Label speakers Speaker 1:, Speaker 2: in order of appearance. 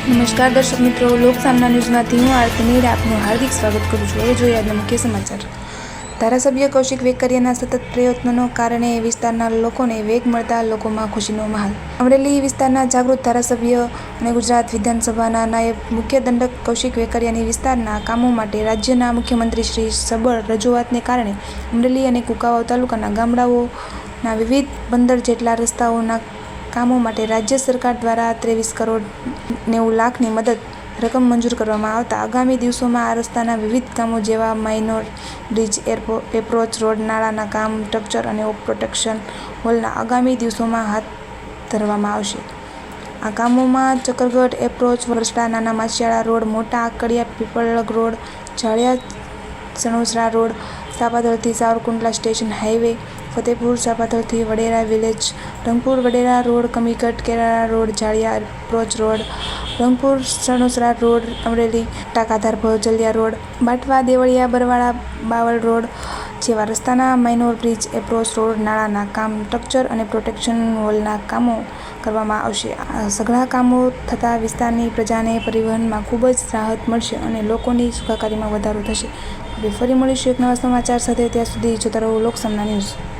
Speaker 1: નમસ્કાર દર્શક મિત્રો, લોકસામના ન્યૂઝમાંથી હું આરતી નેર આપનું હાર્દિક સ્વાગત કરું છું। હવે જોઈએ આજના મુખ્ય સમાચાર। ધારાસભ્ય કૌશિક વેકરિયાના સતત પ્રયત્નોના કારણે વિસ્તારના લોકોને વેગ મળતા લોકોમાં ખુશીનો માહોલ। અમરેલી વિસ્તારના જાગૃત ધારાસભ્ય અને ગુજરાત વિધાનસભાના નાયબ મુખ્ય દંડક કૌશિક વેકરિયાની વિસ્તારના કામો માટે રાજ્યના મુખ્યમંત્રી શ્રી સબળ રજૂઆતને કારણે અમરેલી અને કુંકાવાવ તાલુકાના ગામડાઓના વિવિધ 15 જેટલા રસ્તાઓના કામો માટે રાજ્ય સરકાર દ્વારા 23 કરોડ 90 લાખની મદદ રકમ મંજૂર કરવામાં આવતા આગામી દિવસોમાં આ રસ્તાના વિવિધ કામો જેવા માઇનોર બ્રિજ, એપ્રોચ રોડ, નાળાના કામ, સ્ટ્રક્ચર અને પ્રોટેક્શન વોલના આગામી દિવસોમાં હાથ ધરવામાં આવશે। આ કામોમાં ચક્કરગઢ એપ્રોચ, વરસડા નાના Machhiyala road, Mota Akadiya Pipalag road, Jaliya Sanosara road, સાપાધરથી સાવરકુંડલા સ્ટેશન હાઈવે, ફતેપુર સાપાધરથી Vadera village, Rangpur Vadera road, Kamighat Kerala road, Jaliya approach road, Rangpur Sanosara road, Amreli Takadhar Bhojaliya road, Batwa Devaliya Barwala Baval road જેવા રસ્તાના માઇનોર બ્રિજ, એપ્રોચ રોડ, નાળાના કામ, સ્ટ્રક્ચર અને પ્રોટેક્શન વોલના કામો કરવામાં આવશે। આ સઘળા કામો થતાં વિસ્તારની પ્રજાને પરિવહનમાં ખૂબ જ રાહત મળશે અને લોકોની સુખાકારીમાં વધારો થશે। હવે ફરી મળીશું એક નવા સમાચાર સાથે, ત્યાં સુધી જોતા રહો લોકસામના ન્યૂઝ।